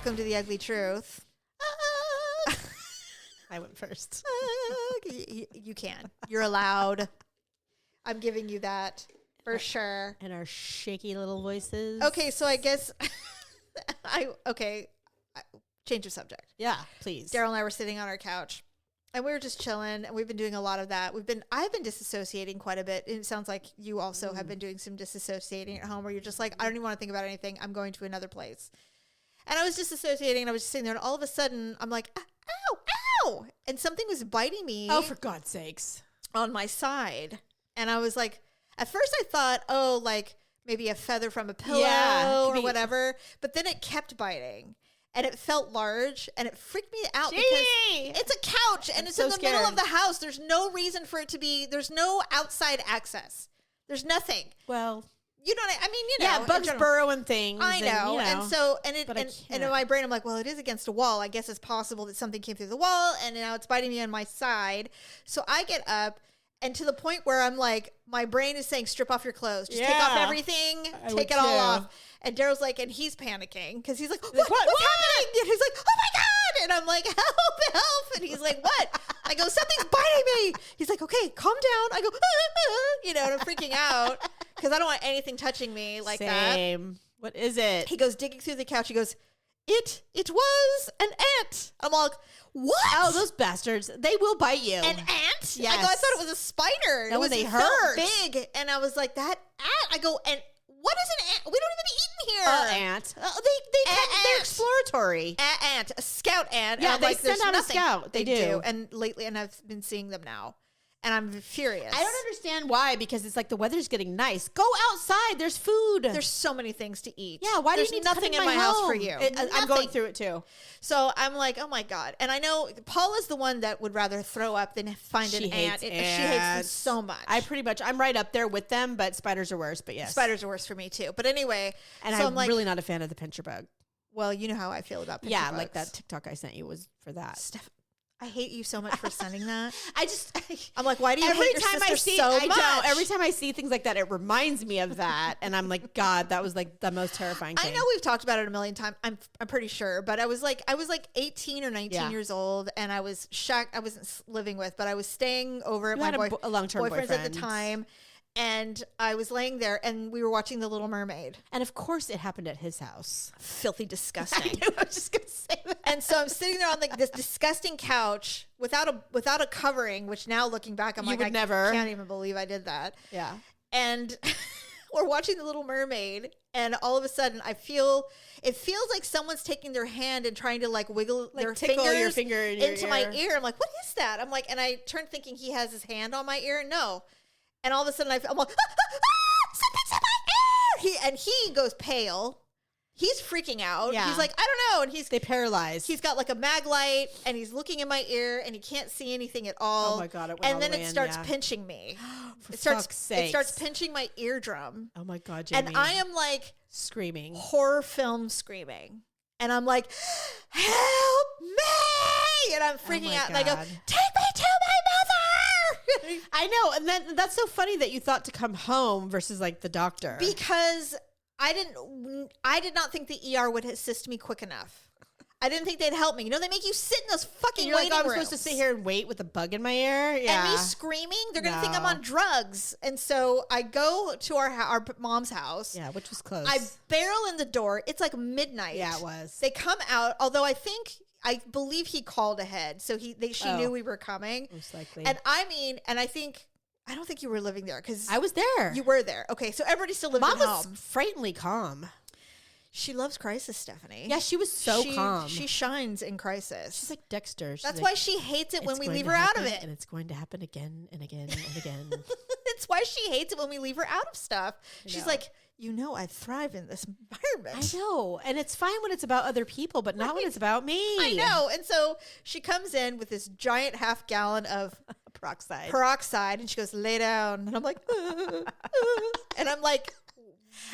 Welcome to the Ugly Truth. I went first. You can. You're allowed. I'm giving you that for sure. And our shaky little voices. Okay, so I guess change of subject. Yeah, please. Daryl and I were sitting on our couch and we were just chilling, and we've been doing a lot of that. I've been disassociating quite a bit. It sounds like you also have been doing some disassociating at home, where you're just like, I don't even want to think about anything. I'm going to another place. And I was disassociating, and I was just sitting there, and all of a sudden I'm like, ow, ow. And something was biting me. Oh, for God's sakes. On my side. And I was like, at first I thought, oh, like maybe a feather from a pillow or whatever. But then it kept biting. And it felt large, and it freaked me out because it's a couch and it's so in the middle of the house. There's no reason for it to be. There's no outside access. There's nothing. Well, you know what I mean? Yeah, bugs burrow and things. I know. And so, and in my brain, I'm like, well, it is against a wall. I guess it's possible that something came through the wall, and now it's biting me on my side. So I get up, and to the point where I'm like, my brain is saying, strip off your clothes. Just take off everything. Take it all off. And Daryl's like, and he's panicking because he's like, what's happening? And he's like, oh my God. And I'm like, help. And he's like, what? I go, something's biting me. He's like, okay, calm down. I go, and I'm freaking out because I don't want anything touching me like that. Same. What is it? He goes digging through the couch. He goes, it was an ant. I'm like, what? Oh, those bastards. They will bite you. An ant? Yes. I go, I thought it was a spider. No, they hurt. Big. And I was like, that ant? I go, and what is an ant? We don't even eat in here. Ant. They're exploratory. Ant. A scout ant. Yeah, and they like, send out nothing. a scout. They do. And lately, and I've been seeing them now. And I'm furious. I don't understand why, because it's like the weather's getting nice. Go outside. There's food. There's so many things to eat. Yeah, why do you need nothing to in my house for you? I'm going through it too. So I'm like, oh my God. And I know Paula's the one that would rather throw up than find an ant. She hates them so much. I'm right up there with them, but spiders are worse. But yes. Spiders are worse for me too. But anyway. And so I'm like, really not a fan of the pincher bug. Well, you know how I feel about pincher bugs. Like that TikTok I sent you was for that. I hate you so much for sending that. I'm like, why do you hate your sister so much? I know. Every time I see things like that, it reminds me of that. And I'm like, God, that was like the most terrifying thing. I know we've talked about it a million times. I'm pretty sure. But I was like 18 or 19 years old, and I was shocked. I wasn't living with, but I was staying over at my long-term boyfriend's at the time. And I was laying there, and we were watching The Little Mermaid. And of course, it happened at his house. Filthy disgusting. I was just gonna say that. And so I'm sitting there on this disgusting couch without a covering. Which now looking back, I'm like, I can't even believe I did that. Yeah. And we're watching The Little Mermaid, and all of a sudden, it feels like someone's taking their hand and trying to like wiggle their fingers into my ear. I'm like, what is that? I'm like, and I turned thinking he has his hand on my ear. No. And all of a sudden, I'm like, something's in my ear. He goes pale. He's freaking out. Yeah. He's like, I don't know. And they paralyzed. He's got like a mag light, and he's looking in my ear, and he can't see anything at all. Oh my God! And then it starts pinching me. For fuck's sake! It starts pinching my eardrum. Oh my God, Jamie! And I am like screaming, horror film screaming, and I'm like, help me! And I'm freaking out, and I go, take me to my mother. I know, and then that's so funny that you thought to come home versus like the doctor, because I did not think the ER would assist me quick enough. I didn't think they'd help me. You know, they make you sit in those fucking waiting rooms. I'm supposed to sit here and wait with a bug in my ear. Yeah, and me screaming. They're gonna think I'm on drugs. And so I go to our mom's house. Yeah, which was close. I barrel in the door. It's like midnight. Yeah, it was. They come out. Although I believe he called ahead, so she knew we were coming. Most likely. And I don't think you were living there because I was there. You were there. Okay, so everybody still lived at home. Mom was frighteningly calm. She loves crisis, Stephanie. Yeah, she was so calm. She shines in crisis. She's like Dexter. That's why she hates it when we leave her out of it. And it's going to happen again and again and again. It's why she hates it when we leave her out of stuff. She's like, I thrive in this environment. I know. And it's fine when it's about other people, but not when it's about me. I know. And so she comes in with this giant half gallon of peroxide, and she goes, lay down. And I'm like,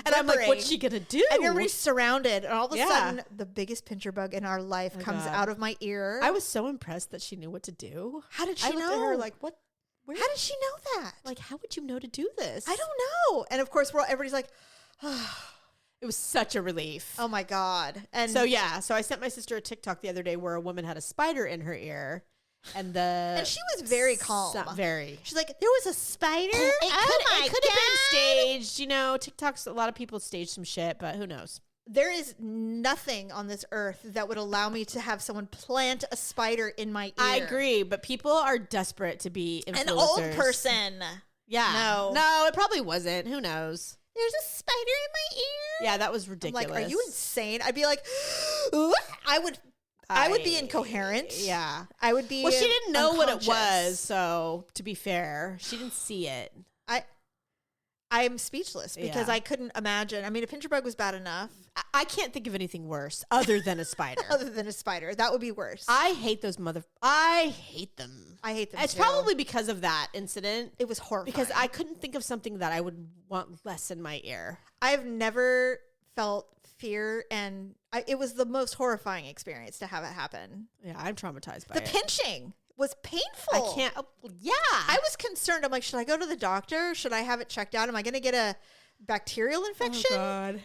and I'm like, what's she gonna do? And everybody's surrounded, and all of a sudden, the biggest pincher bug in our life comes out of my ear. I was so impressed that she knew what to do. How did she know? I looked at her like, what? How did she know that? Like, how would you know to do this? I don't know. And of course, everybody's like, oh. It was such a relief. Oh my God. And so I sent my sister a TikTok the other day where a woman had a spider in her ear. And she was very calm. Very. She's like, there was a spider? It could have been staged. You know, TikTok's, a lot of people stage some shit, but who knows? There is nothing on this earth that would allow me to have someone plant a spider in my ear. I agree, but people are desperate to be influencers. An old person. Yeah. No, it probably wasn't. Who knows? There's a spider in my ear. Yeah, that was ridiculous. I'm like, are you insane? I'd be like, I would be incoherent. Yeah. I would be Well, she didn't know what it was, so to be fair, she didn't see it. I'm speechless because Yeah. I couldn't imagine. I mean, a pincher bug was bad enough. I can't think of anything worse other than a spider. Other than a spider. That would be worse. I hate those I hate them. I hate them It's too. probably because of that incident. It was horrifying. Because I couldn't think of something that I would want less in my ear. I've never felt fear, and it was the most horrifying experience to have it happen. Yeah, I'm traumatized by The it. pinching was painful. I can't. Yeah. I was concerned. I'm like, should I go to the doctor? Should I have it checked out? Am I going to get a bacterial infection? Oh,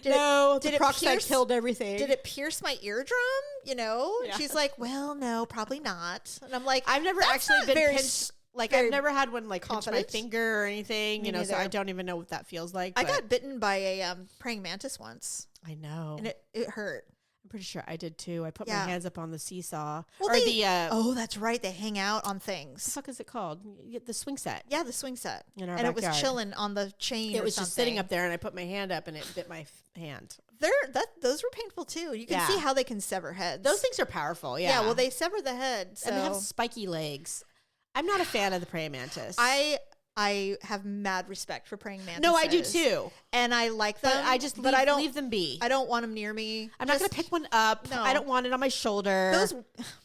God. Did the peroxide killed everything. Did it pierce my eardrum? You know? Yeah. She's like, well, no, probably not. And I'm like, I've never that's actually not been very pinched. Like, very I've never had one, like, pinch my confident. finger or anything, Me you know, so neither. I don't even know what that feels like. I but got bitten by a praying mantis once, I know. and it hurt. I'm pretty sure I did, too. I put my Yeah. hands up on the seesaw. Well, or oh, that's right. They hang out on what the things. fuck is it called? The swing set. Yeah, the swing set. In our and it was backyard. chilling on the chain. It or was just sitting something. up there, and I put my hand up, and it bit my hand. Those were painful too. You can Yeah. see how they can sever heads. Those things are powerful, yeah. Yeah, well, they sever the head. So and they have spiky legs. I'm not a fan of the praying mantis. I have mad respect for praying mantises. No, I do too. and I like them. But I don't leave them be. I don't want them near me. I'm not going to pick one up. No. I don't want it on my shoulder. Those.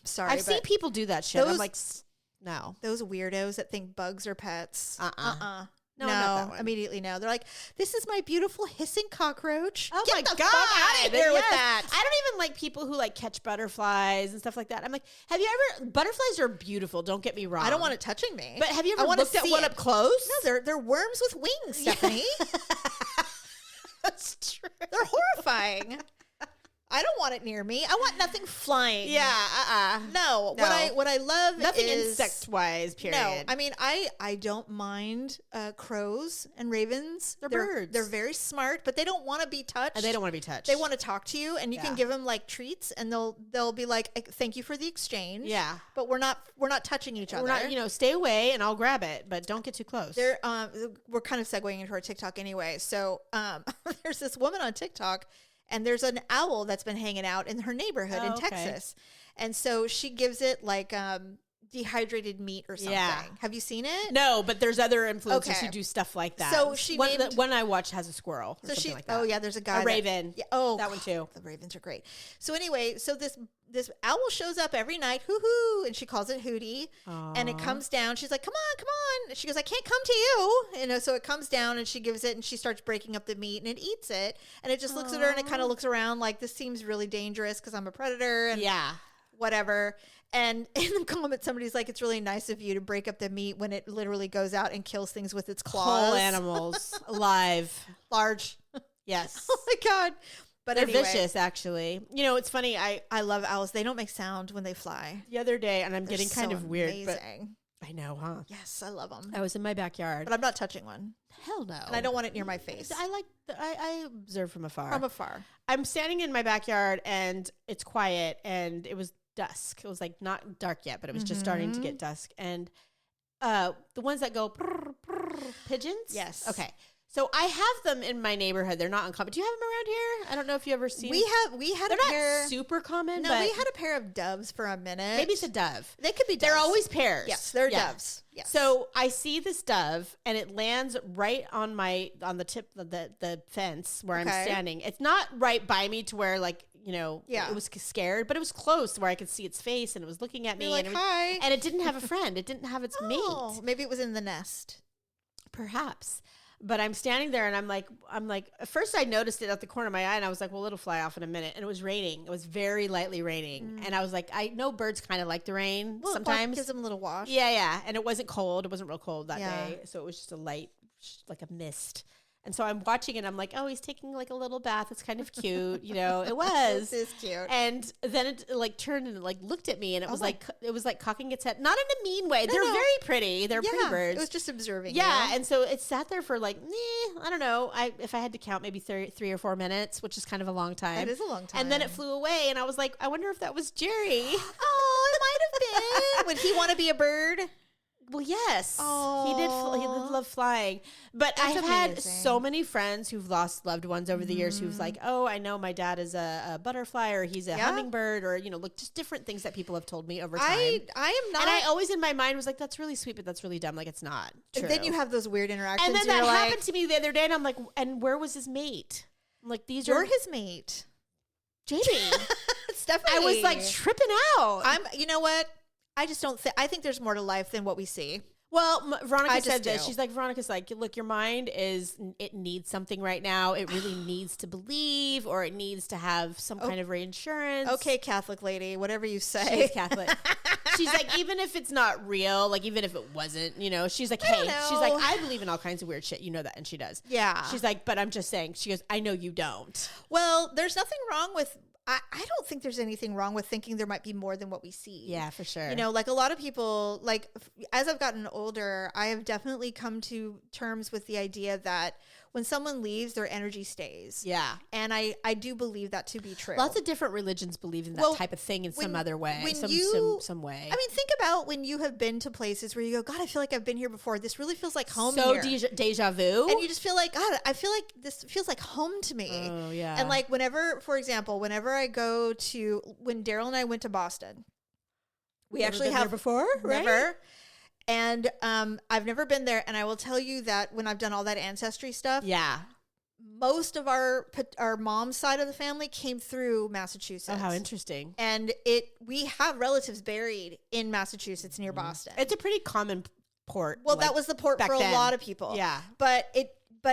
Sorry, I've seen but people do that shit. I'm those- like, no. those weirdos that think bugs are pets. No, not that one. Immediately no. They're like, this is my beautiful hissing cockroach. Oh Get my the God. fuck out of here with Yes. that. I don't even like people who like catch butterflies and stuff like that. I'm like, have you ever, butterflies are beautiful. Don't get me wrong. I don't want it touching me. But have you I ever wanna looked at see one it. up close? No, they're worms with wings, Stephanie. That's true. They're horrifying. I don't want it near me. I want nothing flying. Yeah, No. No. What I love Nothing is insect-wise, period. No, I mean I don't mind crows and ravens. They're birds. They're very smart, but they don't want to be touched. And they don't want to be touched. They want to talk to you, and you Yeah. can give them like treats, and they'll be like, "Thank you for the exchange." Yeah. but we're not touching each other. We're not, stay away and I'll grab it, but don't get too close. They're we're kind of segueing into our TikTok anyway. So there's this woman on TikTok, and there's an owl that's been hanging out in her neighborhood in okay. Texas, and so she gives it like dehydrated meat or something. Yeah. Have you seen it? No, but there's other influencers Okay. who do stuff like that. So she one, named- the one I watched has a squirrel or So something she, like that. oh yeah, there's a guy, A raven. Yeah, oh, That one too. The ravens are great. So anyway, so this owl shows up every night, hoo hoo, and she calls it Hootie, and it Aw. comes down. She's like, come on. And she goes, I can't come to you, so it comes down, and she gives it, and she starts breaking up the meat, and it eats it, and it just looks at her, and it kind of looks around like, this seems really dangerous because I'm a predator, and Yeah. whatever. And in the comment, somebody's like, it's really nice of you to break up the meat when it literally goes out and kills things with its claws. Whole animals alive. Large. Yes. Oh my God. But They're anyway, vicious, actually. It's funny. I love owls. They don't make sound when they fly. The other day, and I'm They're getting kind so of weird, but amazing. I know, huh? Yes, I love them. I was in my backyard. But I'm not touching one. Hell no. And I don't want it near my face. I observe from afar. From afar. I'm standing in my backyard, and it's quiet, and it was dusk. It was like not dark yet, but it was just starting to get dusk. And the ones that go prr, prr, pigeons. Yes. Okay. So I have them in my neighborhood. They're not uncommon. Do you have them around here? I don't know if you ever seen. We had They're a pair. not super common. No, but we had a pair of doves for a minute. maybe it's a dove. They could be doves. They're always pairs. Yes, they're Yeah. doves. Yes. So I see this dove, and it lands right on the tip of the fence where I'm Okay. standing. It's not right by me to where Yeah. it was scared, but it was close where I could see its face, and it was looking at me. You're like, and it, hi. and it didn't have a friend. It didn't have its Oh, mate, maybe it was in the nest. perhaps. But I'm standing there, and I'm like, at first I noticed it at the corner of my eye, and I was like, well, it'll fly off in a minute. And it was raining. It was very lightly raining. And I was like, I know birds kind of like the rain Well, sometimes. gives them a little wash. Yeah. And it wasn't cold. It wasn't real cold that Yeah. day. So it was just a light, like a mist. And so I'm watching and I'm like, oh, he's taking like a little bath. It's kind of cute. It was. This is cute. And then it like turned and like looked at me and it was like cocking its head. Not in a mean way. No, They're no. very pretty. They're pretty birds. It was just observing. Yeah. you. And so it sat there for like, I don't know. If I had to count, maybe 3 or 4 minutes, which is kind of a long time. That is a long time. And then it flew away and I was like, I wonder if that was Jerry. Oh, it might have been. Would he want to be a bird? Well, yes, Oh, he did. He did love flying, but That's I've had amazing. so many friends who've lost loved ones over the years. Who's like, oh, I know my dad is a butterfly, or he's a hummingbird, or look, just different things that people have told me over time. I am not. And I always in my mind was like, that's really sweet, but that's really dumb. Like, it's not true. And then you have those weird interactions. and then where that you're happened to me the other day, and I'm like, and where was his mate? I'm like, these You're are his mate, Jamie. Stephanie. I was like tripping out. You know what? I just don't think. I think there's more to life than what we see. Well, Veronica I just said this. do. She's like, Veronica's like, look, your mind it needs something right now. It really needs to believe, or it needs to have some kind of reinsurance. Okay, Catholic lady, whatever you say. She's Catholic. She's like, even if it's not real, like even if it wasn't, she's like, hey, she's like, I believe in all kinds of weird shit. You know that. And she does. Yeah. She's like, but I'm just saying, she goes, I know you don't. Well, there's nothing wrong with. I don't think there's anything wrong with thinking there might be more than what we see. Yeah, for sure. Like a lot of people, like as I've gotten older, I have definitely come to terms with the idea that when someone leaves, their energy stays. Yeah. And I do believe that to be true. Lots of different religions believe in that type of thing in some other way, some way. I mean, think about when you have been to places where you go, God, I feel like I've been here before. This really feels like home So here. deja vu. And you just feel like, God, I feel like this feels like home to me. Oh, yeah. And like for example, whenever I go to, when Daryl and I went to Boston, we actually have before, right? Never. And I've never been there. And I will tell you that when I've done all that ancestry stuff, Yeah. most of our mom's side of the family came through Massachusetts. Oh, how interesting. And we have relatives buried in Massachusetts near Boston. It's a pretty common port. Well, that was the port for a lot of people. Yeah. But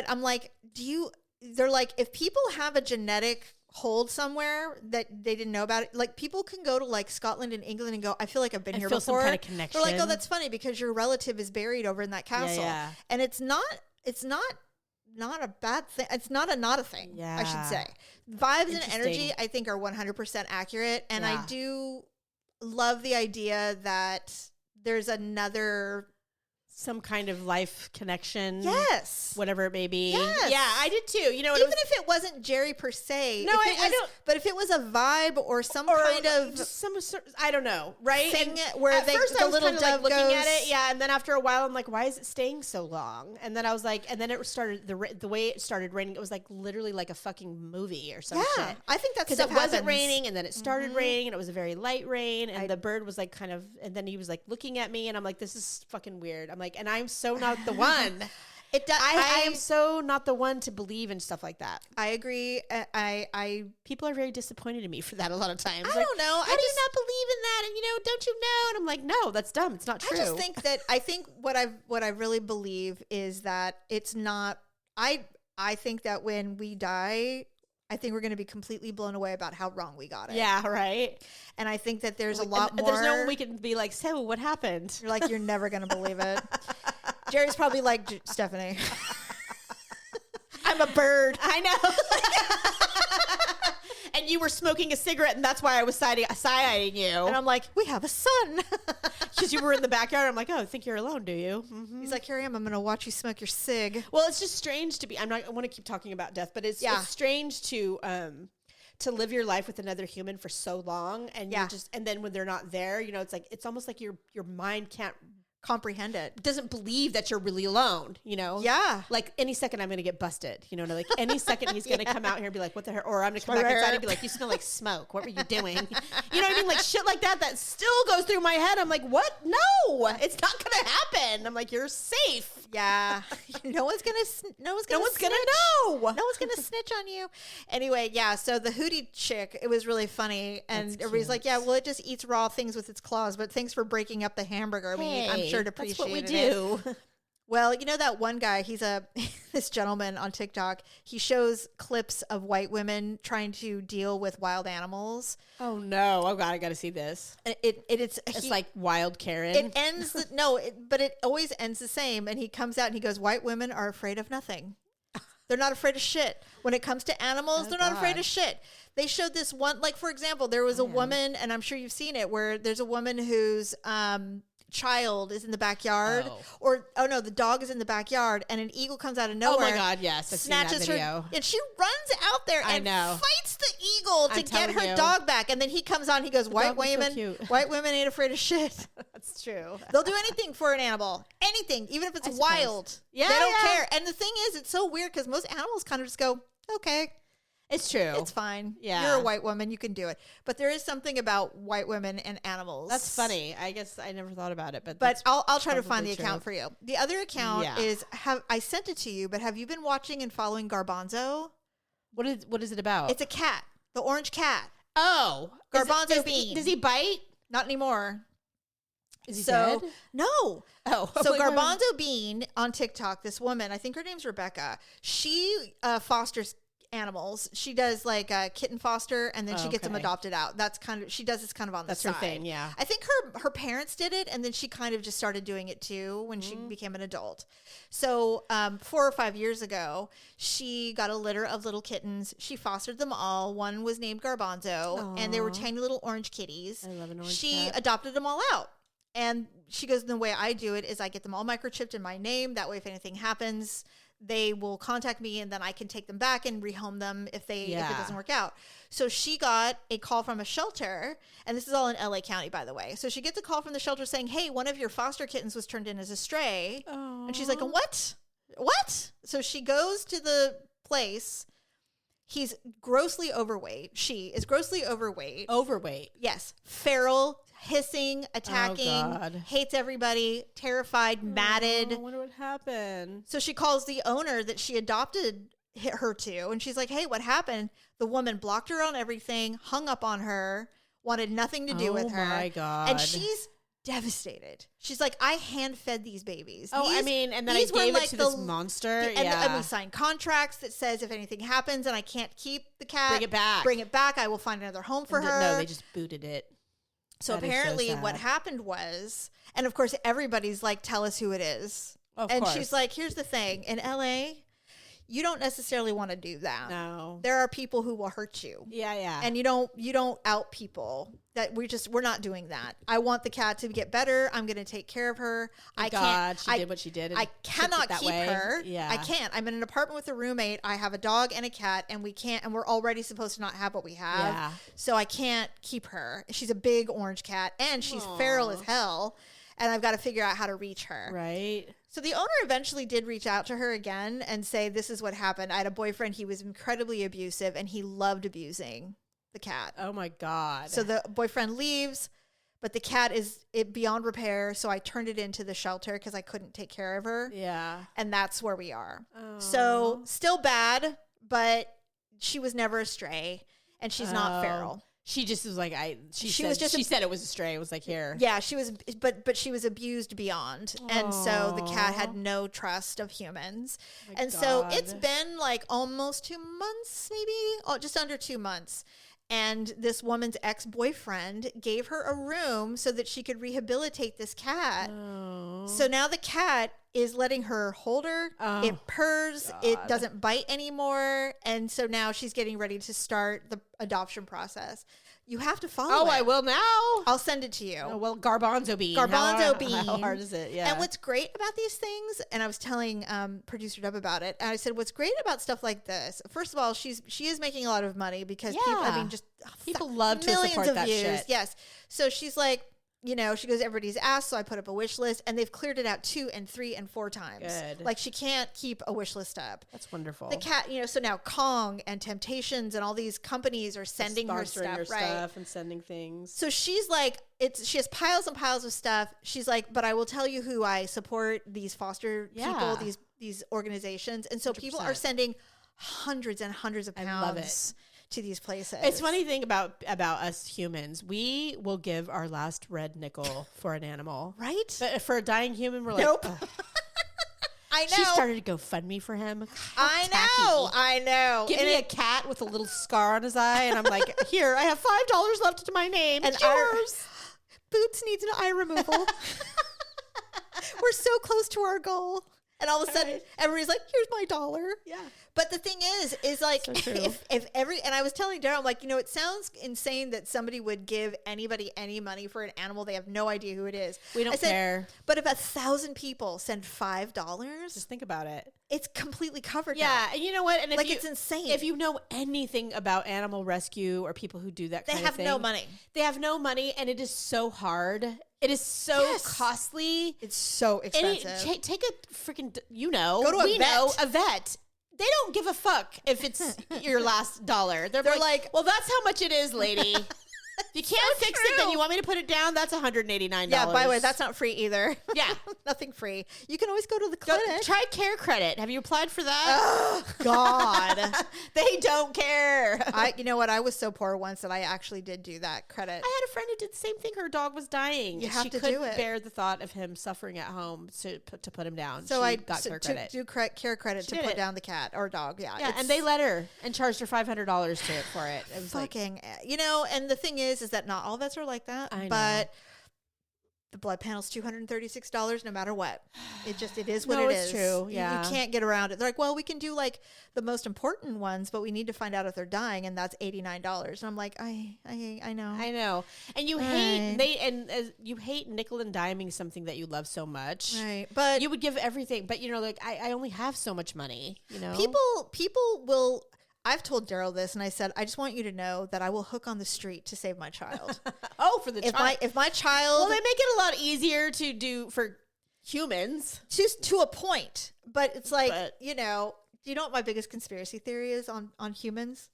I'm like, they're like, if people have a genetic hold somewhere that they didn't know about it, like people can go to like Scotland and England and go, I feel like I've been here feel before. some kind of connection. They're like, oh, that's funny because your relative is buried over in that castle. Yeah. And it's not a bad thing. It's not a thing, Yeah. I should say. Vibes and energy, Interesting. I think, are 100% accurate. And Yeah. I do love the idea that there's another. Some kind of life connection. Yes. Whatever it may be. Yes. Yeah, I did too. Even if it wasn't Jerry per se. No, I don't. But if it was a vibe or some kind of just some sort, I don't know, right? thing And where at first I was little kind of like dove looking at goes- it, yeah, and then after a while I'm like, why is it staying so long? And then I was like, and then it started the way it started raining. It was like literally like a fucking movie or some Yeah, shit. I think that's Because stuff it wasn't happens. raining, and then it started raining, and it was a very light rain, and the bird was like kind of, and then he was like looking at me, and I'm like, this is fucking weird. I'm like, and I'm so not the one. It does. I am so not the one to believe in stuff like that. I agree. People are very disappointed in me for that a lot of times. I don't know. How do you not believe in that? And don't you know? And I'm like, no, that's dumb. It's not true. I just think that what I really believe is that it's not. I think that when we die, I think we're going to be completely blown away about how wrong we got it. Yeah, right. And I think that there's a lot more. There's no one we can be like, so what happened? You're like, you're never going to believe it. Jerry's probably like, Stephanie, I'm a bird. I know. And you were smoking a cigarette, and that's why I was side-eyeing you. And I'm like, we have a son. Because you were in the backyard. I'm like, oh, I think you're alone, do you? Mm-hmm. He's like, here I am. I'm going to watch you smoke your cig. Well, it's just strange to be. I want to keep talking about death, but it's strange to live your life with another human for so long, and and then when they're not there, it's almost like your mind can't comprehend it. Doesn't believe that you're really alone, Yeah. Like any second I'm going to get busted, like any second he's going to come out here and be like, what the hell? Or I'm going to come back inside and be like, you smell like smoke. What were you doing? You know what I mean? Like shit like that still goes through my head. I'm like, what? No, it's not going to happen. I'm like, you're safe. Yeah. No one's going to know. No one's going to snitch on you. Anyway. Yeah. So the Hootie chick, it was really funny. And everybody's like, yeah, well, it just eats raw things with its claws, but thanks for breaking up the hamburger meat. I'm sure to appreciate that's what we it. do. Well, that one guy, he's this gentleman on TikTok. He shows clips of white women trying to deal with wild animals. Oh no! Oh God, I got to see this. It's like Wild Karen. It ends but it always ends the same. And he comes out and he goes, "White women are afraid of nothing." They're not afraid of shit. When it comes to animals, they're not afraid God. of shit. They showed this one, like, for example, there was a woman, and I'm sure you've seen it, where there's a woman whose child is in the backyard, the dog is in the backyard, and an eagle comes out of nowhere. Oh my God, yes, I've seen that snatches video. her, and she runs out there and fights the eagle to get her dog back. And then he comes on, he goes, white women ain't afraid of shit. That's true. They'll do anything for an animal. Anything, even if it's wild. Yeah, they don't care. And the thing is, it's so weird because most animals kind of just go, okay. It's true. It's fine. Yeah. You're a white woman. You can do it. But there is something about white women and animals. That's funny. I guess I never thought about it. But I'll try to find the account for you. The other account is, I sent it to you, but have you been watching and following Garbanzo? What is it about? It's a cat. The orange cat. Oh. Garbanzo Bean. Does he bite? Not anymore. Is he dead? No. Oh. So Garbanzo Bean on TikTok, this woman, I think her name's Rebecca, she fosters animals. She does like a kitten foster, and then she gets them adopted out. That's kind of, she does this kind of on the side. That's her thing, yeah. I think her parents did it, and then she kind of just started doing it too when she became an adult. So 4 or 5 years ago, she got a litter of little kittens. She fostered them all. One was named Garbanzo, and they were tiny little orange kitties. I love an orange She cat. adopted them all out. And she goes, the way I do it is I get them all microchipped in my name. That way, if anything happens, they will contact me, and then I can take them back and rehome them if it doesn't work out. So she got a call from a shelter, and this is all in LA County, by the way. So she gets a call from the shelter saying, hey, one of your foster kittens was turned in as a stray. Aww. And she's like, what? So she goes to the place. He's grossly overweight. She is grossly overweight. Overweight. Yes. Feral, hissing, attacking, God. hates everybody, terrified, matted. I wonder what happened. So she calls the owner that she adopted her to, and she's like, hey, what happened? The woman blocked her on everything, hung up on her, wanted nothing to do with her. Oh my God. And she's devastated. She's like, I hand-fed these babies. And then I gave it to this monster. And we signed contracts that says if anything happens and I can't keep the cat, bring it back. I will find another home for her. No, they just booted it. So apparently what happened was, and of course everybody's like, tell us who it is. Of and course. she's like, here's the thing. In LA, you don't necessarily want to do that. No. There are people who will hurt you. Yeah. And you don't out people. That we're not doing that. I want the cat to get better. I'm going to take care of her. She did what she did. I cannot keep her. Yeah. I can't. I'm in an apartment with a roommate. I have a dog and a cat, and we're already supposed to not have what we have. Yeah. So I can't keep her. She's a big orange cat, and she's feral as hell, and I've got to figure out how to reach her. Right. So the owner eventually did reach out to her again and say, this is what happened. I had a boyfriend. He was incredibly abusive, and he loved abusing the cat. Oh my God. So the boyfriend leaves, but the cat is beyond repair. So I turned it into the shelter because I couldn't take care of her. Yeah. And that's where we are. Oh. So still bad, but she was never a stray, and she's not feral. She just was like, she said it was a stray. It was like, here. Yeah, she was, but she was abused beyond. And so the cat had no trust of humans. And so it's been like almost 2 months, maybe just under 2 months. And this woman's ex-boyfriend gave her a room so that she could rehabilitate this cat. Oh. So now the cat is letting her hold her. It purrs. God. It doesn't bite anymore. And so now she's getting ready to start the adoption process. You have to follow it. I will now. I'll send it to you. Oh, well, Garbanzo Bean. Garbanzo Bean. How hard is it? Yeah. And what's great about these things, and I was telling producer Deb about it, and I said, what's great about stuff like this, first of all, she is making a lot of money because people love to millions support of that views. shit. Yes. So she's like, she goes, everybody's asked, so I put up a wish list, and they've cleared it out 2 and 3 and 4 times. Good. Like, she can't keep a wish list up. That's wonderful. The cat, so now Kong and Temptations and all these companies are sending her stuff, right? And sending things. So she's like, she has piles and piles of stuff. She's like, but I will tell you who I support, these foster people, these organizations. And so 100%. people are sending hundreds and hundreds of pounds. I love it. To these places. It's funny thing about us humans. We will give our last red nickel for an animal. Right? But for a dying human, we're like, nope. I know. She started to go fund me for him. I know. Give me a cat with a little scar on his eye, and I'm like, here, I have $5 left to my name. And yours. Boots needs an eye removal. We're so close to our goal. And all of a sudden, everybody's like, here's my $1. Yeah. But the thing is like, So true. if and I was telling Daryl, I'm like, it sounds insane that somebody would give anybody any money for an animal they have no idea who it is. We don't care. But if 1,000 people send $5, Just think about it. it's completely covered. Yeah, now. and you know what? And if Like, you, it's insane. If you know anything about animal rescue or people who do that They kind have of thing, no money. They have no money, and it is so hard. It is so Yes. costly. It's so expensive. And take a freaking, Go to a vet. a vet. They don't give a fuck if it's your last $1. They're like, well, that's how much it is, lady. If you can't fix it, then you want me to put it down? That's $189. Yeah, by the way, that's not free either. Yeah. Nothing free. You can always go to the clinic. Try Care Credit. Have you applied for that? Oh, God. They don't care. You know what? I was so poor once that I actually did do that credit. I had a friend who did the same thing. Her dog was dying. You have she to couldn't do it. bear the thought of him suffering at home to put him down. So she I got Care Credit. do care credit to did put it. down the cat or dog. Yeah. Yeah, and they let her and charged her $500 for it. It was fucking, and the thing is that not all vets are like that, I know. but the blood panel's $236 no matter what. It is what No, it it's is. true. You Yeah. can't get around it. They're like, well, we can do like the most important ones, but we need to find out if they're dying, and that's $89. And I'm like, I know. I know. And you hate you hate nickel and diming something that you love so much. Right. But You would give everything, but like I only have so much money, people will. I've told Daryl this, and I said, I just want you to know that I will hook on the street to save my child. Oh, for the child. If my child, Well, they make it a lot easier to do for humans. to a point, but it's like, But- do you know what my biggest conspiracy theory is on humans?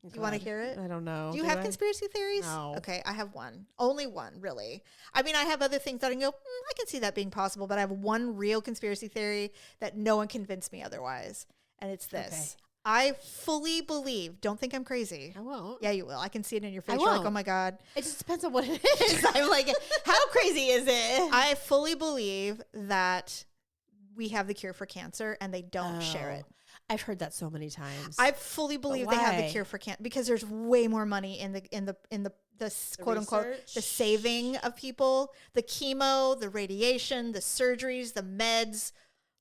Do you want to hear it? I don't know. Do you have conspiracy theories? No. Okay, I have one. Only one, really. I mean, I have other things that I can go, I can see that being possible, but I have one real conspiracy theory that no one convinced me otherwise. And it's this. Okay. I fully believe, don't think I'm crazy. I won't. Yeah, you will. I can see it in your face. I You're like, won't. oh my God. It just depends on what it is. I'm like, how crazy is it? I fully believe that we have the cure for cancer and they don't share it. I've heard that so many times. I fully believe they have the why? cure for cancer because there's way more money in the quote unquote research? the saving of people, the chemo, the radiation, the surgeries, the meds,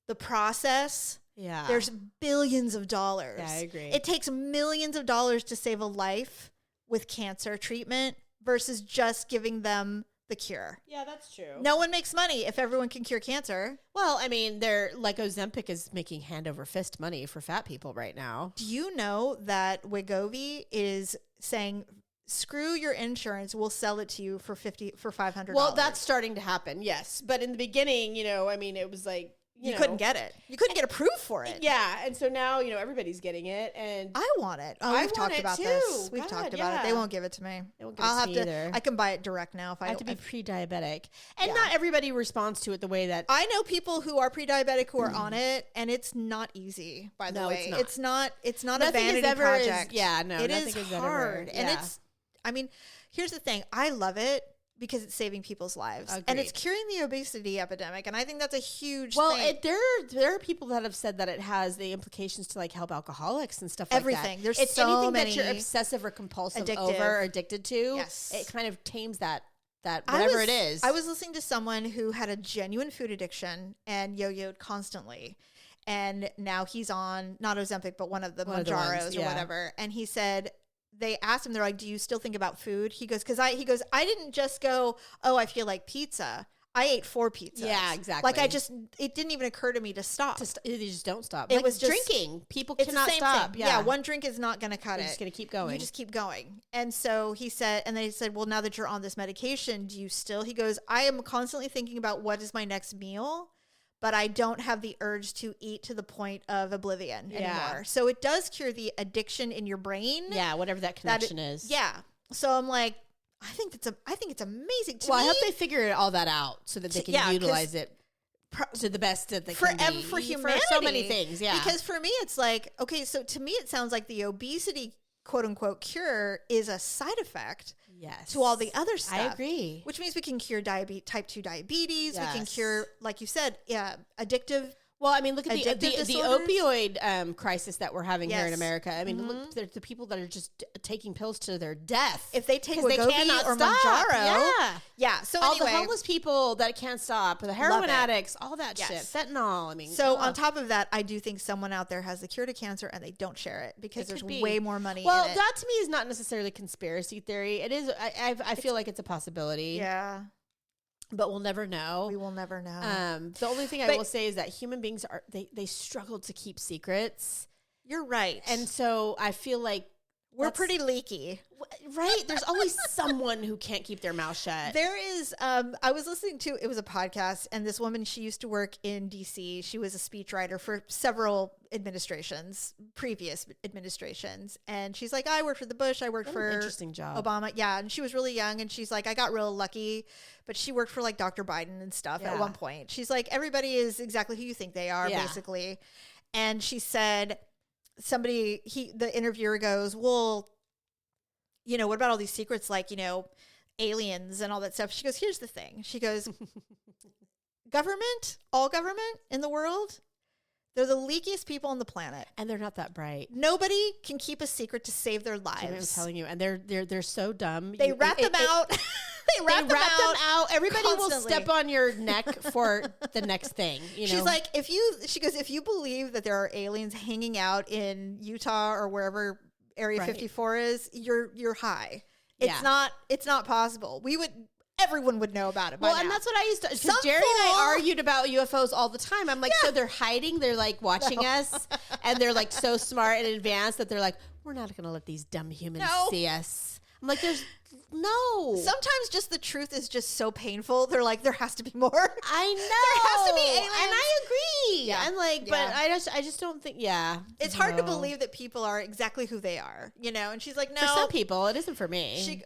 the process. Yeah. There's billions of dollars. Yeah, I agree. It takes millions of dollars to save a life with cancer treatment versus just giving them the cure. Yeah, that's true. No one makes money if everyone can cure cancer. Well, I mean, they're like Ozempic is making hand over fist money for fat people right now. Do you know that Wegovy is saying, screw your insurance, we'll sell it to you for $500? Well, that's starting to happen, yes. But in the beginning, I mean, it was like, you couldn't get it. You couldn't get approved for it. Yeah, and so now, everybody's getting it, and I want it. Oh, I we've want talked it about too. this. We've God, talked about it. yeah. They won't give it to me. They won't give it I'll to have me to. either. I can buy it direct now if I have to be pre-diabetic. And Yeah. not everybody responds to it the way that I know people who are pre-diabetic who are on it, and it's not easy. By the No, way, it's not. It's not Nothing a is vanity ever project. nothing is is ever- hard, and yeah. it's. I mean, here's the thing. I love it because it's saving people's lives, and it's Agreed. curing the obesity epidemic, and I think that's a huge Well, thing. there are people that have said that it has the implications to like help alcoholics and stuff Everything. like that. There's it's so anything many that you're obsessive or compulsive addictive. over or addicted to. Yes. It kind of tames that whatever it is. I was listening to someone who had a genuine food addiction and yo-yoed constantly. And now he's on, not Ozempic, but one of the One of the ones, Manjaros or yeah. whatever. And he said, they asked him, they're like, do you still think about food? He goes, I didn't just go, oh, I feel like pizza. I ate 4 pizzas. Yeah, exactly. Like it didn't even occur to me to stop. You just don't stop. It Like was just- drinking. People It's the cannot same stop. thing. Yeah. One drink is not going to cut You're it. just going to keep going. You just keep going. And so he said, and then he said, well, now that you're on this medication, do you still? He goes, I am constantly thinking about what is my next meal, but I don't have the urge to eat to the point of oblivion anymore. So it does cure the addiction in your brain. Yeah, whatever that connection is. Yeah. So I'm like, I think it's amazing. To Well, me, I hope they figure all that out so that they can Yeah, 'cause utilize it to the best that they can be. for humanity. For so many things, yeah. Because for me, it's like, okay, so to me, it sounds like the obesity quote unquote cure is a side effect yes. to all the other stuff. I agree. Which means we can cure type 2 diabetes. We can Yes. cure, like you said, addictive Well, I mean, look at the Addictive opioid crisis that we're having here in Yes. America. I mean, look, there's the people that are just taking pills to their death. If they take they Wegovy cannot or stop. Mounjaro. Yeah. So All anyway, the homeless people that can't stop, the heroin it. addicts, all that Yes. shit, fentanyl. I mean, so on top of that, I do think someone out there has the cure to cancer and they don't share it because It there's could be. way more money well, in it. that to me is not necessarily conspiracy theory. It is. I feel like it's a possibility. Yeah. But we'll never know. We will never know. The only thing I will say is that human beings they struggle to keep secrets. You're right. And so I feel like we're pretty leaky. Right? There's always someone who can't keep their mouth shut. There is, I was listening to, it was a podcast, and this woman, she used to work in DC. She was a speechwriter for several previous administrations. And she's like, I worked for the Bush, I worked for interesting job. Obama. Yeah. And she was really young. And she's like, I got real lucky, but she worked for like Dr. Biden and stuff at one point. She's like, everybody is exactly who you think they are, basically. And she said, the interviewer goes, well, what about all these secrets like, aliens and all that stuff? She goes, here's the thing. She goes, all government in the world, they're the leakiest people on the planet. And they're not that bright. Nobody can keep a secret to save their lives. I'm telling you. And they're so dumb. They rat them out. They rat them out. Everybody constantly. will step on your neck for the next thing. She's like, if you believe that there are aliens hanging out in Utah or wherever Area 54 is, you're high. It's not possible. Everyone would know about it by now. And that's what I used to, because Jerry and I argued about UFOs all the time. I'm like, so they're hiding, they're like watching us, and they're like so smart and advanced that they're like, we're not going to let these dumb humans see us. I'm like, no. Sometimes just the truth is just so painful. They're like, there has to be more. I know. There has to be aliens. And I agree. Yeah. And like, but I just don't think, It's hard to believe that people are exactly who they are, And she's like, no. For some people, it isn't for me.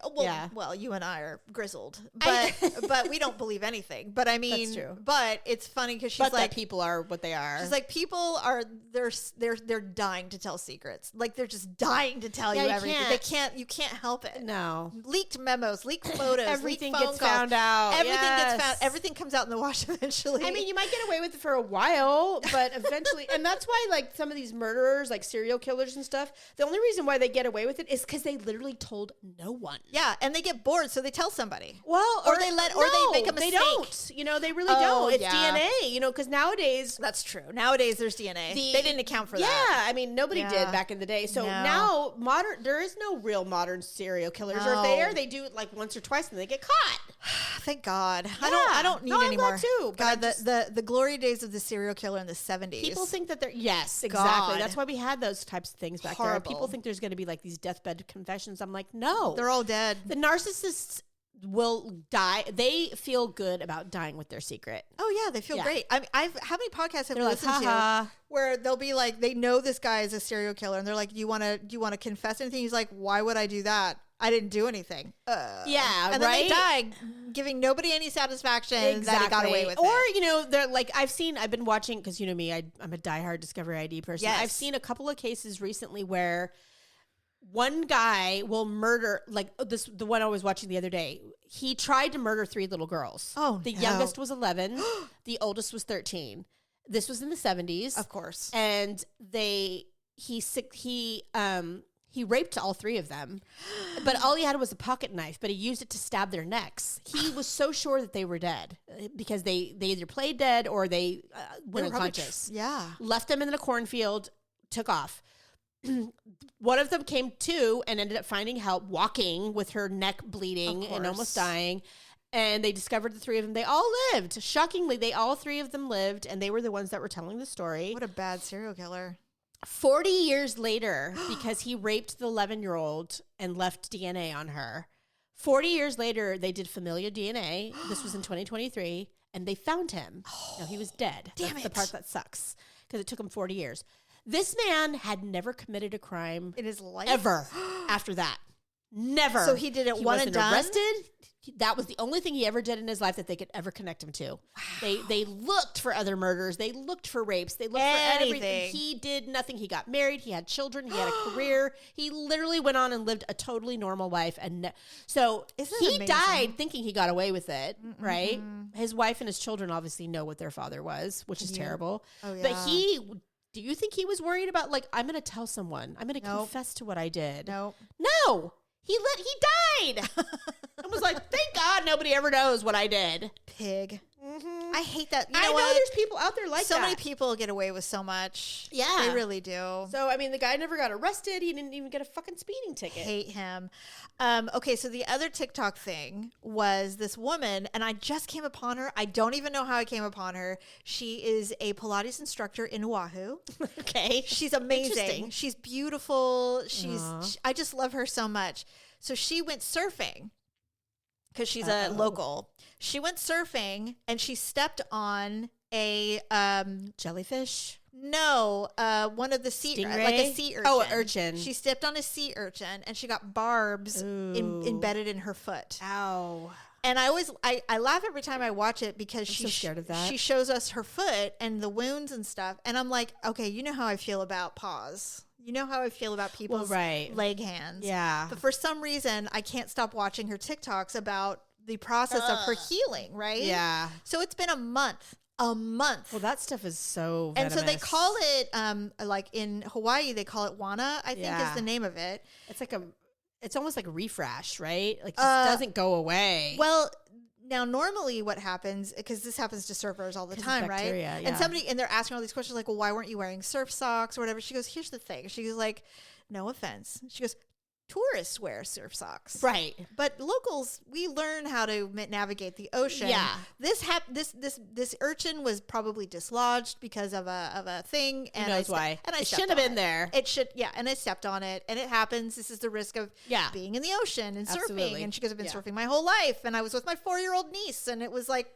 Well, you and I are grizzled, but we don't believe anything. But I mean, that's true. But it's funny because she's like, that people are what they are. She's like, people are, they're dying to tell secrets. Like they're just dying to tell you everything. You can't help it. No. Leaked memos, leaked photos, everything leaked gets found out. Everything gets found. Everything comes out in the wash eventually. I mean, you might get away with it for a while, but eventually, and that's why like some of these murderers, like serial killers and stuff, the only reason why they get away with it is because they literally told no one. Yeah, and they get bored, so they tell somebody. Well, or they make a mistake. They don't. They really don't. It's DNA. Because nowadays that's true. Nowadays there's DNA. They didn't account for that. Yeah, I mean nobody did back in the day. So now there is no real modern serial killers, or if they are, they do it like once or twice and they get caught. Thank God. Yeah. I don't need any more. Too. God, the glory days of the serial killer in the 70s. People think that exactly. God. That's why we had those types of things back there. People think there's going to be like these deathbed confessions. I'm like, no, they're all dead. The narcissists will die. They feel good about dying with their secret. Oh yeah, they feel great. I mean, how many podcasts have you listened to where they'll be like, they know this guy is a serial killer, and they're like, do you want to confess anything? He's like, why would I do that? I didn't do anything. And then they die, giving nobody any satisfaction that he got away with it. Or, they're like, I've been watching, because you know me, I'm a diehard Discovery ID person. Yes. I've seen a couple of cases recently where one guy will murder, like the one I was watching the other day. He tried to murder 3 little girls. Oh, the youngest was 11. The oldest was 13. This was in the 70s. Of course. And he raped all 3 of them, but all he had was a pocket knife, but he used it to stab their necks. He was so sure that they were dead because they either played dead or they went unconscious. Left them in a cornfield, took off. One of them came to and ended up finding help, walking with her neck bleeding and almost dying. And they discovered the 3 of them. They all lived. Shockingly, all 3 of them lived, and they were the ones that were telling the story. What a bad serial killer. 40 years later, because he raped the 11-year-old and left DNA on her. 40 years later, they did familial DNA. This was in 2023, and they found him. No, he was dead. That's the part that sucks, because it took him 40 years. This man had never committed a crime in his life ever after that. Never. So he did it one and done? Arrested. That was the only thing he ever did in his life that they could ever connect him to. Wow. They looked for other murders. They looked for rapes. They looked for everything. He did nothing. He got married. He had children. He had a career. He literally went on and lived a totally normal life. And so he died thinking he got away with it, right? His wife and his children obviously know what their father was, which is terrible. Oh, yeah. But do you think he was worried about, like, I'm going to tell someone. I'm going to confess to what I did. No. He died. I was like, thank God nobody ever knows what I did. Pig. I hate that. I know there's people out there like that. So many people get away with so much. Yeah. They really do. So, I mean, the guy never got arrested. He didn't even get a fucking speeding ticket. Hate him. Okay, so the other TikTok thing was this woman, and I just came upon her. I don't even know how I came upon her. She is a Pilates instructor in Oahu. Okay. She's amazing. She's beautiful. I just love her so much. So she went surfing because she's a local. She went surfing and she stepped on a jellyfish. No, one of the sea, like a sea urchin. Oh, an urchin. She stepped on a sea urchin and she got barbs embedded in her foot. Ow. And I laugh every time I watch it because I'm so scared of that. She shows us her foot and the wounds and stuff. And I'm like, okay, you know how I feel about paws. You know how I feel about people's leg hands. Yeah. But for some reason, I can't stop watching her TikToks about the process of her healing, right? Yeah. So it's been a month. Well, that stuff is so venomous. And so they call it, like in Hawaii, they call it wana, I think is the name of it. It's like it's almost like a refresh, right? Like it doesn't go away. Well, now normally what happens, because this happens to surfers all the time, right? Yeah. And they're asking all these questions like, well, why weren't you wearing surf socks or whatever? She goes, here's the thing. She was like, no offense. She goes, tourists wear surf socks, right? But locals, we learn how to navigate the ocean. Yeah, this urchin was probably dislodged because of a thing. And who knows why? And I shouldn't have been there. It should, and I stepped on it, and it happens. This is the risk of being in the ocean and surfing. And she goes, I've been surfing my whole life, and I was with my 4-year-old niece, and it was like,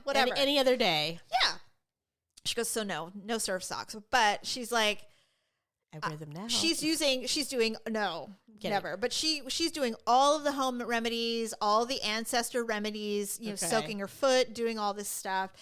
whatever. Any other day, yeah. She goes, so no surf socks, but she's like, I wear them now. But she's doing all of the home remedies, all the ancestor remedies, soaking her foot, doing all this stuff.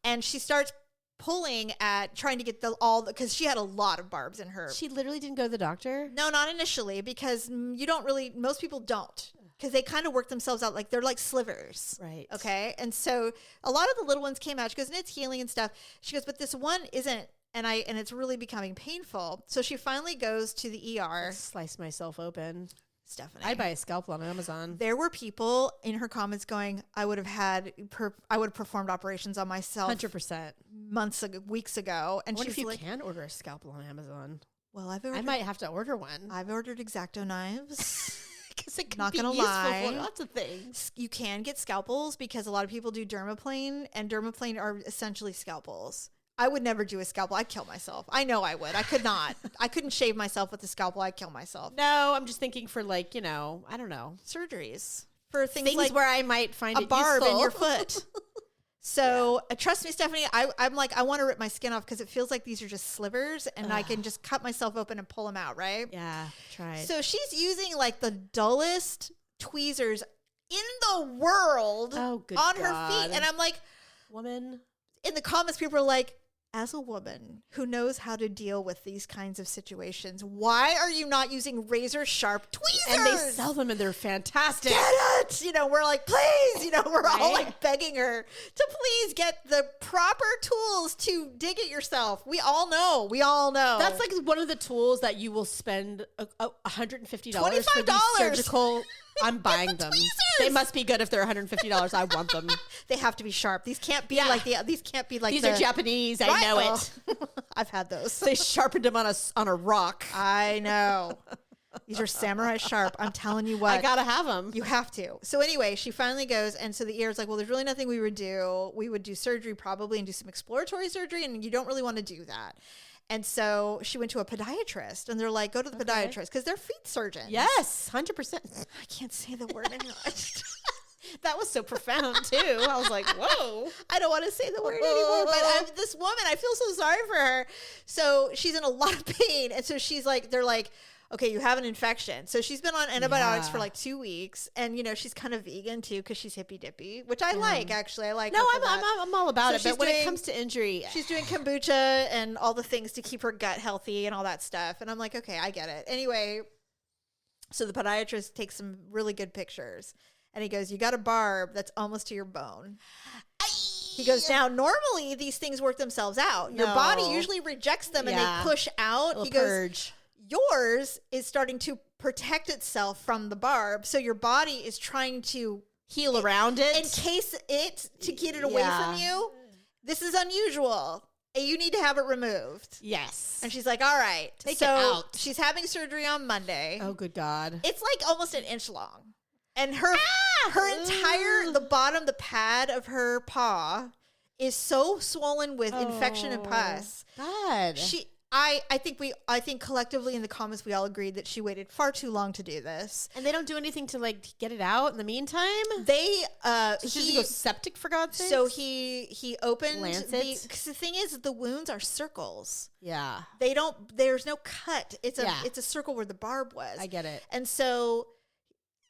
And she starts pulling at trying to get because she had a lot of barbs in her. She literally didn't go to the doctor? No, not initially, because most people don't. Because they kind of work themselves out, like they're like slivers. Right. Okay. And so a lot of the little ones came out. She goes, and it's healing and stuff. She goes, but this one isn't. And it's really becoming painful. So she finally goes to the ER. Slice myself open. Stephanie, I'd buy a scalpel on Amazon. There were people in her comments going, I would have performed operations on myself 100% weeks ago. And what she's if you like, can order a scalpel on Amazon? Well, I might have to order one. I've ordered X-Acto knives. Because it can not be gonna useful lie, for lots of things. You can get scalpels because a lot of people do dermaplane, and dermaplane are essentially scalpels. I would never do a scalpel. I'd kill myself. I know I would. I could not. I couldn't shave myself with a scalpel. I'd kill myself. No, I'm just thinking for I don't know. Surgeries. For things like where I might find a barb useful. in your foot. So trust me, Stephanie, I'm like, I want to rip my skin off because it feels like these are just slivers and I can just cut myself open and pull them out, right? Yeah, try it. So she's using like the dullest tweezers in the world on her feet. And I'm like, woman. In the comments, people are like, as a woman who knows how to deal with these kinds of situations, why are you not using razor sharp tweezers? And they sell them and they're fantastic. Get it? We're like, please, we're all like begging her to please get the proper tools to dig it yourself. We all know. That's like one of the tools that you will spend $150 $25 for these surgical. I'm buying them. Tweezers. They must be good if they're $150. I want them. They have to be sharp. These can't be These are Japanese. I know it. I've had those. They sharpened them on a rock. I know. These are samurai sharp. I'm telling you what. I gotta have them. You have to. So anyway, she finally goes, and so the ER is like, well, there's really nothing we would do. We would do surgery probably and do some exploratory surgery, and you don't really want to do that. And so she went to a podiatrist, and they're like, go to the podiatrist because they're feet surgeons. Yes, 100%. I can't say the word anymore. That was so profound too. I was like, whoa. I don't want to say the word anymore, but this woman, I feel so sorry for her. So she's in a lot of pain. And so she's like, they're like, okay, you have an infection. So she's been on antibiotics for like 2 weeks, and she's kind of vegan too because she's hippy dippy, which I like actually. I like. No, her for I'm all about it. she's But when it comes to injury, she's doing kombucha and all the things to keep her gut healthy and all that stuff. And I'm like, okay, I get it. Anyway, so the podiatrist takes some really good pictures, and he goes, "You got a barb that's almost to your bone." He goes, "Now, normally these things work themselves out. Your body usually rejects them and they push out." He goes, purge. "Yours is starting to protect itself from the barb. So your body is trying to heal around it. Encase it to get it away from you. This is unusual. You need to have it removed." Yes. And she's like, "All right." Take so it out. She's having surgery on Monday. Oh, good God. It's like almost an inch long. And her entire, the bottom, the pad of her paw is so swollen with infection and pus. God. I think collectively in the comments we all agreed that she waited far too long to do this. And they don't do anything to like get it out in the meantime? They she doesn't go septic for God's sake. So he opened Lancet? because the thing is the wounds are circles. Yeah. There's no cut. It's a circle where the barb was. I get it. And so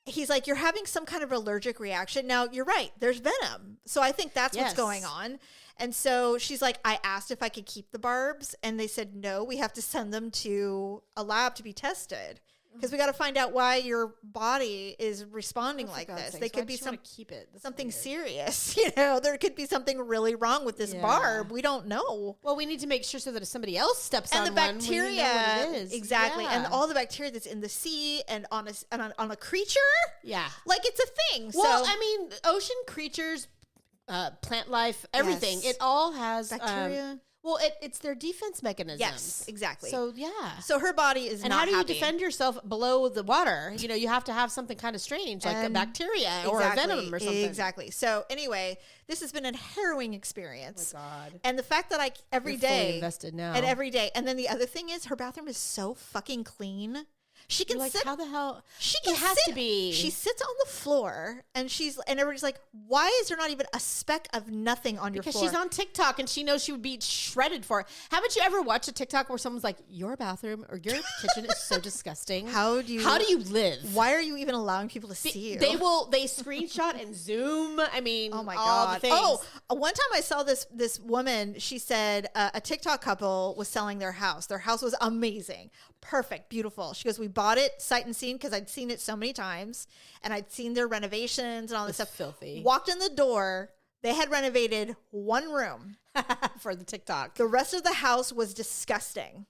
he's like, "You're having some kind of allergic reaction." Now, you're right. There's venom. So I think that's what's going on. And so she's like, "I asked if I could keep the barbs, and they said, no, we have to send them to a lab to be tested because we got to find out why your body is responding like this. They could be something serious. There could be something really wrong with this barb. We don't know. Well, we need to make sure so that if somebody else steps on the bacteria, one, we know what it is. Exactly, and all the bacteria that's in the sea and on a creature. Yeah, like it's a thing. Well, I mean, ocean creatures. Plant life, everything. It all has bacteria. It's their defense mechanisms. Yes, exactly. So yeah. So her body is and not how do you happy. defend yourself below the water? You have to have something kind of strange, like a bacteria or a venom or something. Exactly. So anyway, this has been a harrowing experience. Oh my God. And the fact that You're fully invested now. And every day. And then the other thing is her bathroom is so fucking clean. She can sit. How the hell? It has to be. She sits on the floor, and everybody's like, "Why is there not even a speck of nothing on your floor?" Because she's on TikTok, and she knows she would be shredded for it. Haven't you ever watched a TikTok where someone's like, "Your bathroom or your kitchen is so disgusting. How do you live? Why are you even allowing people to see you?" They screenshot and zoom. I mean, oh my all God. the things. Oh, one time I saw this woman. She said a TikTok couple was selling their house. Their house was amazing, perfect, beautiful. She goes, "We bought it sight and seen because I'd seen it so many times, and I'd seen their renovations and all this stuff." Filthy. Walked in the door. They had renovated one room for the TikTok. The rest of the house was disgusting.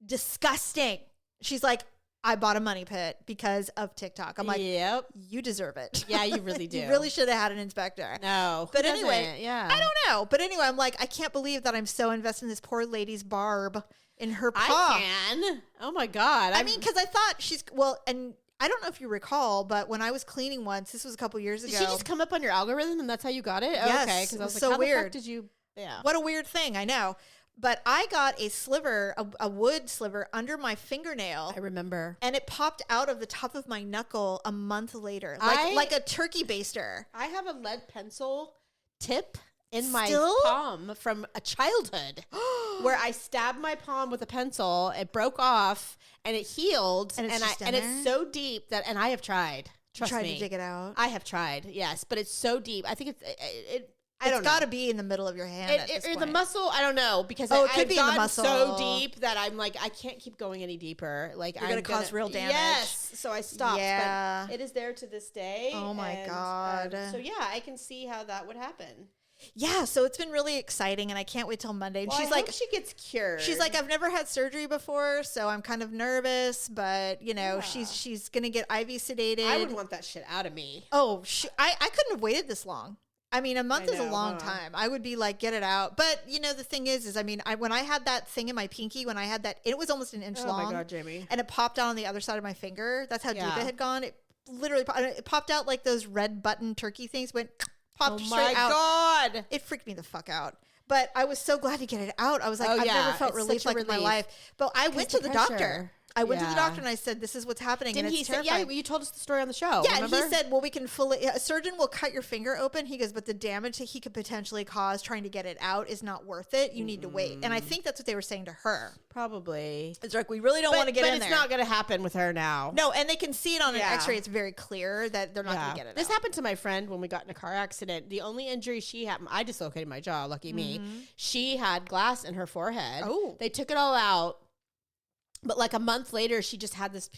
Disgusting. She's like, "I bought a money pit because of TikTok." I'm like, "Yep, you deserve it." Yeah, you really do. You really should have had an inspector. No, but anyway, yeah, I don't know. But anyway, I'm like, I can't believe that I'm so invested in this poor lady's barb in her paw. I can. Oh my God. I mean, because I thought and I don't know if you recall, but when I was cleaning once, this was a couple years ago. Did she just come up on your algorithm and that's how you got it? Yes. Oh, okay. Because I was like, so how weird. the fuck did you? Yeah. What a weird thing. I know. But I got a sliver, a wood sliver under my fingernail. I remember. And it popped out of the top of my knuckle a month later. Like a turkey baster. I have a lead pencil tip in my palm from a childhood where I stabbed my palm with a pencil. It broke off and it healed. And it's so deep that, and I have tried. Trust me. Tried to dig it out. I have tried. Yes. But it's so deep. I think it's got to be in the middle of your hand. Or the muscle, I don't know, because it could be in the muscle so deep that I'm like, I can't keep going any deeper. Like, you're going to cause real damage. Yes, so I stopped. Yeah, but it is there to this day. Oh my God! So yeah, I can see how that would happen. Yeah, so it's been really exciting, and I can't wait till Monday. And she's I like, hope she gets cured. She's like, "I've never had surgery before, so I'm kind of nervous, but she's gonna get IV sedated." I would want that shit out of me. Oh, I couldn't have waited this long. I mean, a month is a long time. I would be like, get it out. But, the thing is I mean, when I had that thing in my pinky, when I had that, it was almost an inch long. Oh, my God, Jamie. And it popped out on the other side of my finger. That's how deep it had gone. It literally popped out like those red button turkey things, popped straight out. Oh, my God. It freaked me the fuck out. But I was so glad to get it out. I was like, I've never felt relief like in my life. But I went to the doctor. I went to the doctor and I said, this is what's happening. Didn't and he it's say, terrifying. yeah, you told us the story on the show. Yeah, remember? and he said, well, we can a surgeon will cut your finger open. He goes, but the damage that he could potentially cause trying to get it out is not worth it. You need to wait. And I think that's what they were saying to her. Probably. It's like, we really don't want to get in there. But it's not going to happen with her now. No, and they can see it on an x-ray. It's very clear that they're not going to get it This out. happened to my friend when we got in a car accident. The only injury she had, I dislocated my jaw, lucky me. She had glass in her forehead. Oh. They took it all out. But like a month later, she just had this,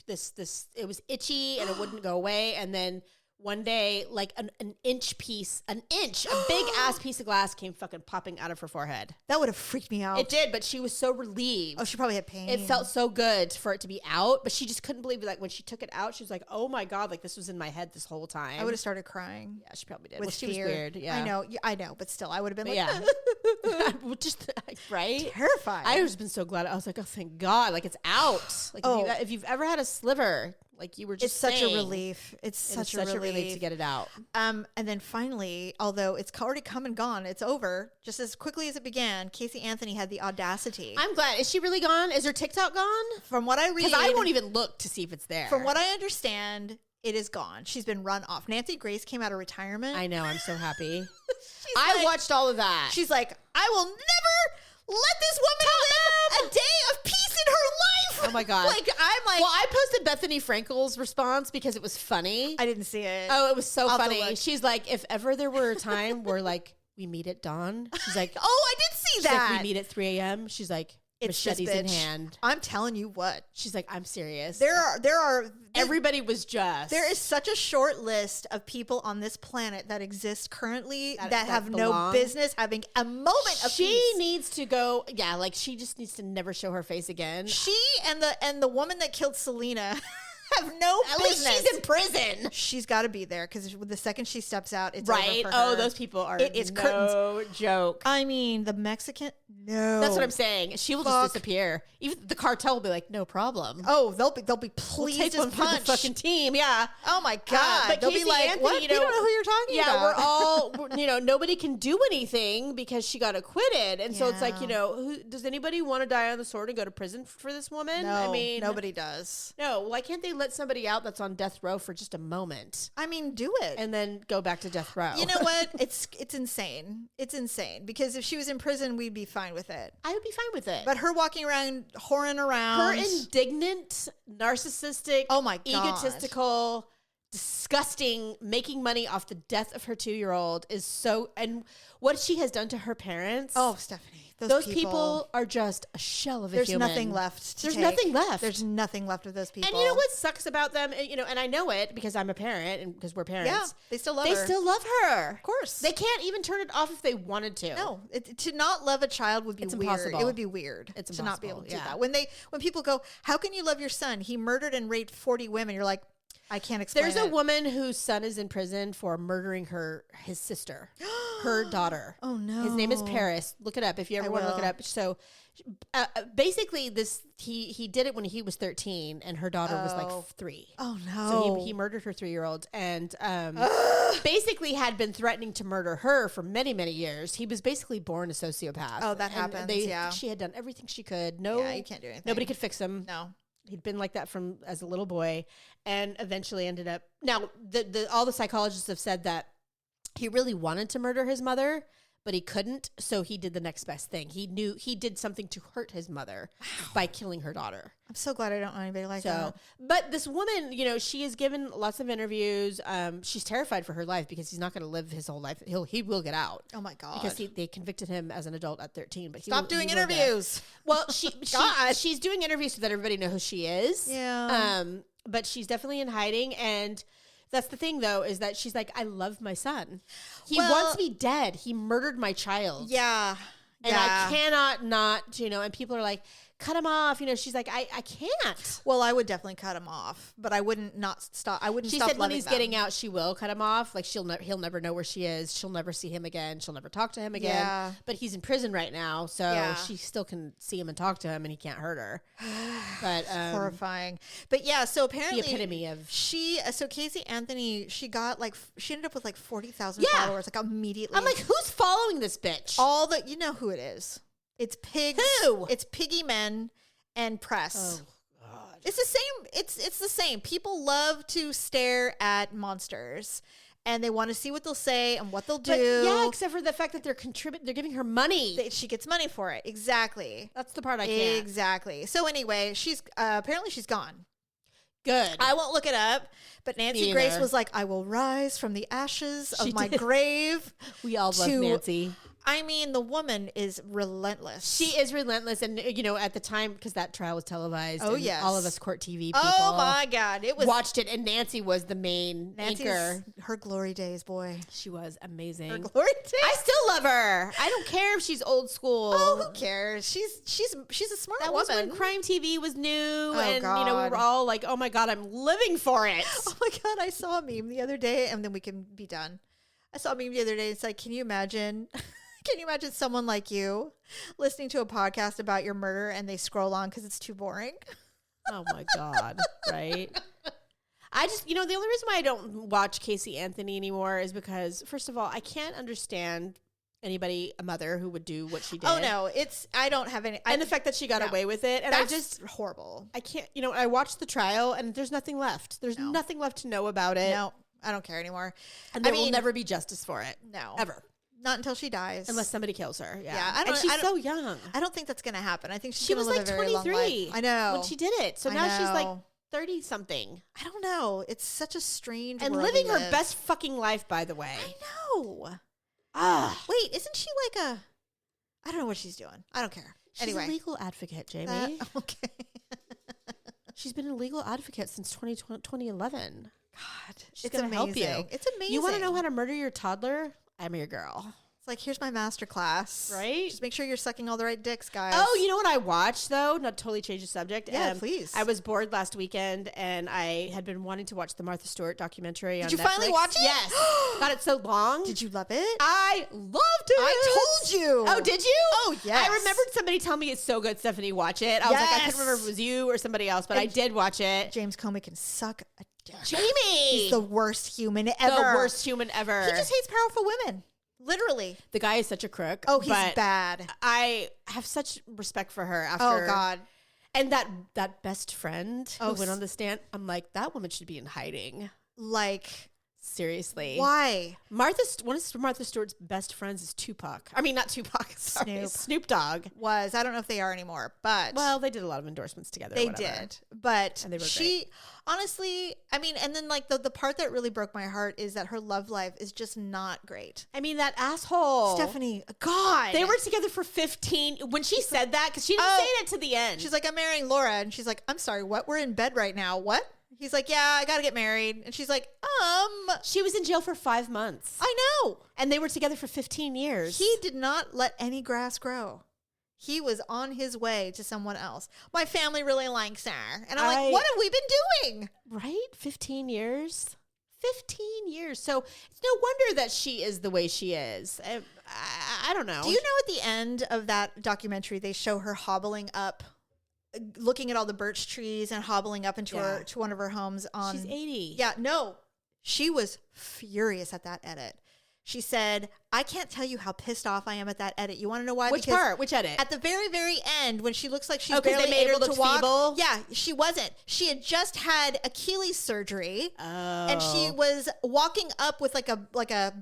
it was itchy and it wouldn't go away. And then one day, like a big ass piece of glass came fucking popping out of her forehead. That would have freaked me out. It did, but she was so relieved. Oh, she probably had pain. It felt so good for it to be out, but she just couldn't believe it. Like when she took it out, she was like, "Oh my God, like this was in my head this whole time." I would have started crying. Yeah, she probably did. With Well, she fear. was weird. Yeah, I know, but still, I would have been But like, yeah, just right. terrified. I was been so glad. I was like, "Oh, thank God!" Like it's out. Like if you've ever had a sliver, like you were just it's such a saying, relief. It's such a relief to get it out. And then finally, although it's already come and gone, it's over just as quickly as it began. Casey Anthony had the audacity. I'm glad. Is she really gone? Is her TikTok gone? From what I read, Because I won't even look to see if it's there. From what I understand, it is gone. She's been run off. Nancy Grace came out of retirement. I know. I'm so happy. I watched all of that. She's like, I will never let this woman live a day of peace in her life. Oh my God. I'm like, well, I posted Bethany Frankel's response because it was funny. I didn't see it. Oh, it was so I'll have to funny. look. She's like, if ever there were a time where like we meet at dawn, she's like, Oh, I did see she's that. like, we meet at 3 a.m. She's like, It's this machetes in bitch. hand. I'm telling you what. She's like, I'm serious. There are Everybody was just. There is such a short list of people on this planet that exist currently that have no belong. business having a moment of She peace. needs to go. Yeah, like she just needs to never show her face again. She and the woman that killed Selena have no At business. least she's in prison. She's got to be there because the second she steps out, it's Right. over for her. Oh, those people are It's no joke. I mean, the Mexican. No, That's what I'm saying. She will Fuck. just disappear. Even the cartel will be like, no problem. Oh, they'll be We'll pleased take as one for the punch. fucking team. Yeah. Oh my God! But They'll be Casey like, Anthony, "What? you We know, don't know who you're talking Yeah, about." we're all, nobody can do anything because she got acquitted. And so it's like, who, does anybody want to die on the sword and go to prison for this woman? No, I mean, nobody does. No, why can't they let somebody out that's on death row for just a moment I mean, do it. and then go back to death row? You know what? It's insane. It's insane because if she was in prison, we'd be fine with it. I would be fine with it. But her walking around, whoring around, her indignant, narcissistic, Oh my God. egotistical, disgusting, making money off the death of her 2-year-old is so. And what she has done to her parents. Oh, Stephanie, those people are just a shell of a There's human. nothing left. There's nothing left. There's nothing left of those people. And you know what sucks about them? And, and I know it because I'm a parent and because we're parents. Yeah, they still love They her. still love her. Of course. They can't even turn it off if they wanted to. No, to not love a child would be It's weird. impossible. It would be weird It's to not be able to impossible, do yeah. that. When people go, how can you love your son? He murdered and raped 40 women. You're like, I can't explain There's a it. woman whose son is in prison for murdering his sister, her daughter. Oh, no. His name is Paris. Look it up if you ever I want to look it will. up. So basically he did it when he was 13 and her daughter was like 3. Oh, no. So he murdered her 3-year-old and basically had been threatening to murder her for many, many years. He was basically born a sociopath. Oh, that And happens, yeah. She had done everything she could. No, Yeah, you can't do anything. Nobody could fix him. No. He'd been like that from as a little boy and eventually ended up. Now, all the psychologists have said that he really wanted to murder his mother, but he couldn't. So he did the next best thing. He knew he did something to hurt his mother by killing her daughter. I'm so glad I don't know anybody like So, that. but this woman, she has given lots of interviews. She's terrified for her life because he's not going to live his whole life. He will get out. Oh, my God. Because they convicted him as an adult at 13. But Stop doing he will get- interviews. Well, God. she's doing interviews so that everybody know who she is. Yeah. But she's definitely in hiding, and that's the thing, though, is that she's like, I love my son. He Well- wants me dead. He murdered my child. Yeah. And yeah. I cannot not, and people are like, cut him off. She's like, I can't. Well, I would definitely cut him off, but I wouldn't not stop. I wouldn't She stop said when loving he's them. getting out, she will cut him off. Like he'll never know where she is. She'll never see him again. She'll never talk to him again. Yeah. But he's in prison right now, so Yeah. she still can see him and talk to him, and he can't hurt her. But Horrifying. But yeah, so apparently the epitome of so Casey Anthony, she ended up with like 40,000 Yeah. followers like immediately. I'm like, who's following this bitch? you know who it is. It's pigs. Who? It's piggy men and press. Oh God. It's the same. It's the same. People love to stare at monsters, and they want to see what they'll say and what they'll do. But yeah, except for the fact that they're giving her money. She gets money for it. Exactly. That's the part I can't. Exactly. So anyway, she's apparently she's gone. Good. I won't look it up, but Nancy Grace was like, I will rise from the ashes of my grave. We all love Nancy. I mean, the woman is relentless. She is relentless. And, you know, at the time, because that trial was televised. Oh, yes. All of us Court TV people. Oh, my God. It was watched it. And Nancy was the main anchor. Her glory days, boy. She was amazing. Her glory days. I still love her. I don't care if she's old school. Oh, who cares? She's a smart woman. That was when Crime TV was new. Oh, and, God. you know, we were all like, oh, my God, I'm living for it. Oh, my God. I saw a meme the other day, and then we can be done. I saw a meme the other day. It's like, can you imagine... Can you imagine someone like you listening to a podcast about your murder and they scroll on because it's too boring? Oh, my God. Right? I just, you know, the only reason why I don't watch Casey Anthony anymore is because, first of all, I can't understand anybody, a mother, who would do what she did. Oh, no. I don't have any. And the fact that she got away with it. And that's I just, horrible. I can't, you know, I watched the trial and there's nothing left. There's nothing left to know about it. No, I don't care anymore. And there will never be justice for it. No. Ever. Not until she dies. Unless somebody kills her. Yeah. I don't, and she's so young. I don't think that's going to happen. I think she was like 23. I know. When she did it. So now she's like 30 something. I don't know. It's such a strange and world living her best fucking life, by the way. I know. Wait, isn't she like I don't know what she's doing. I don't care. She's a legal advocate, Jamie. Okay. She's been a legal advocate since 2011. God. She's going to help you. It's amazing. You want to know how to murder your toddler? I'm your girl. It's like, here's my master class. Right? Just make sure you're sucking all the right dicks, guys. Oh, you know what I watched, though? Not totally change the subject. Yeah, please. I was bored last weekend, and I had been wanting to watch the Martha Stewart documentary on Netflix. Did you finally watch it? Yes. Got it so long. Did you love it? I loved it. I told you. Oh, did you? Oh, yes. I remembered somebody telling me it's so good, Stephanie, watch it. I was like, I can't remember if it was you or somebody else, but I did watch it. James Comey can suck a dick. Jamie! He's the worst human ever. The worst human ever. He just hates powerful women. Literally. The guy is such a crook. Oh, he's bad. I have such respect for her after. Oh, God. And that best friend who went on the stand, I'm like, that woman should be in hiding. Like, seriously. Why? One of Martha Stewart's best friends is Tupac. I mean, not Tupac. Sorry, Snoop Dogg. I don't know if they are anymore, but. Well, they did a lot of endorsements together. They did. But and they were great. Honestly, I mean, and then like the part that really broke my heart is that her love life is just not great. I mean, that asshole. Stephanie, God. They were together for 15. When she said that, because she didn't say it to the end. She's like, I'm marrying Laura. And she's like, I'm sorry, what? We're in bed right now. What? He's like, yeah, I got to get married. And she's like, She was in jail for 5 months. I know. And they were together for 15 years. He did not let any grass grow. He was on his way to someone else. My family really likes her. And I'm like, what have we been doing? Right? 15 years? 15 years. So it's no wonder that she is the way she is. I don't know. Do you know at the end of that documentary, they show her hobbling up, looking at all the birch trees and hobbling up into to one of her homes on. She's 80. Yeah, no. She was furious at that edit. She said, I can't tell you how pissed off I am at that edit. You want to know why? Which part? Which edit? At the very, very end, when she looks like she's barely they made able her to walk. Feeble? Yeah, she wasn't. She had just had Achilles surgery. Oh. And she was walking up with like a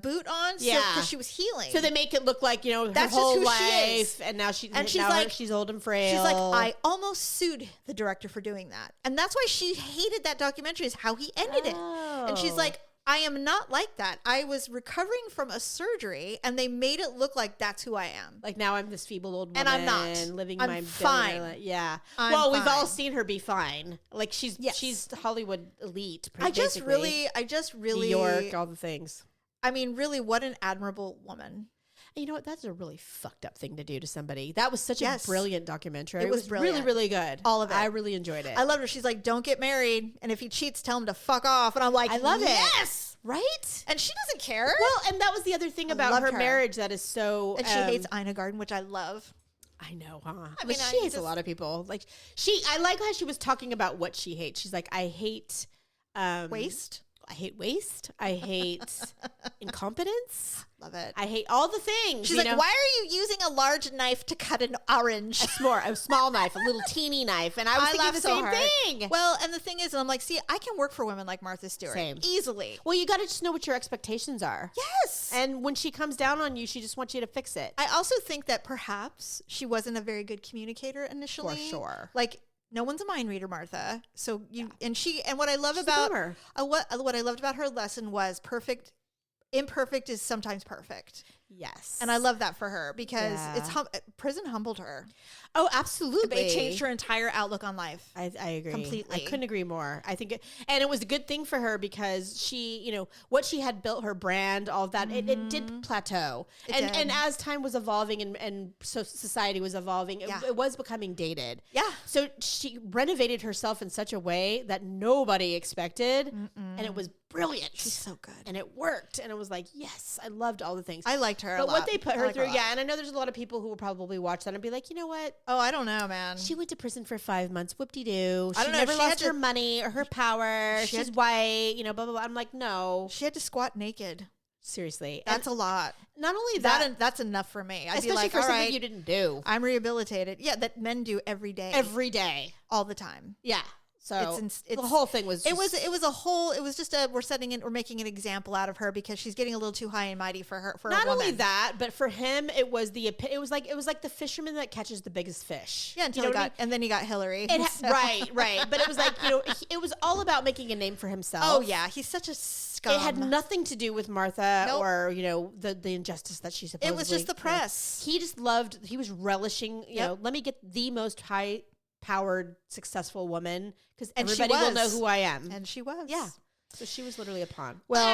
boot on. Yeah. Because she was healing. So they make it look like, her That's whole just who life. She is. And now she's like, she's old and frail. She's like, I almost sued the director for doing that. And that's why she hated that documentary, is how he ended it. And she's like, I am not like that. I was recovering from a surgery, and they made it look like that's who I am. Like, now I'm this feeble old woman. And I'm not. Living I'm my fine. Life. Yeah. I'm we've all fine. seen her be fine. Like, she's Hollywood elite. I just really New York, all the things. I mean, really, what an admirable woman. And you know what? That's a really fucked up thing to do to somebody. That was such a brilliant documentary. It was brilliant. Really, really good. All of it. I really enjoyed it. I loved her. She's like, don't get married. And if he cheats, tell him to fuck off. And I'm like, I love it. Yes. Right? And she doesn't care. Well, and that was the other thing about her marriage that is so... And she hates Ina Garten, which I love. I know, huh? I mean, she hates a lot of people. Like, I like how she was talking about what she hates. She's like, I hate... waste? I hate waste. I hate incompetence. Love it. I hate all the things. She's like, why are you using a large knife to cut an orange? A small knife, a little teeny knife. And I was thinking the same thing. Well, and the thing is, and I'm like, see, I can work for women like Martha Stewart. Same. Easily. Well, you got to just know what your expectations are. Yes. And when she comes down on you, she just wants you to fix it. I also think that perhaps she wasn't a very good communicator initially. For sure. Like, no one's a mind reader, Martha. So and what I love about her, what I loved about her lesson was imperfect is sometimes perfect. Yes. And I love that for her because prison humbled her. Oh, absolutely. It changed her entire outlook on life. I agree. Completely. I couldn't agree more. I think and it was a good thing for her because she, what she had built, her brand, all of that, it did plateau. And as time was evolving and so society was evolving, it was becoming dated. Yeah. So she renovated herself in such a way that nobody expected. And it was brilliant. She's so good. And it worked. And it was like, yes, I loved all the things. I liked her but a lot. what they put her through, and I know there's a lot of people who will probably watch that and be like, you know what? Oh, I don't know, man. She went to prison for 5 months. Whoop-de-doo. I She don't know. never She lost had her to- money or her power. She's white, blah, blah, blah. I'm like, no. She had to squat naked. Seriously. That's a lot. Not only that, That's enough for me. I'd especially be like, for all something right, you didn't do. I'm rehabilitated. Yeah, that men do every day. Every day. All the time. Yeah. So It's the whole thing was just, we're making an example out of her because she's getting a little too high and mighty for her, for not a woman. only that, but for him, it was like the fisherman that catches the biggest fish. Yeah, until and then he got Hillary. Right. But it was like, it was all about making a name for himself. Oh yeah, he's such a scum. It had nothing to do with Martha Nope. or, the injustice that she supposedly. It was just the press. He was relishing, let me get the most high-powered, successful woman because everybody will know who I am. And she was. Yeah. So she was literally a pawn. Well,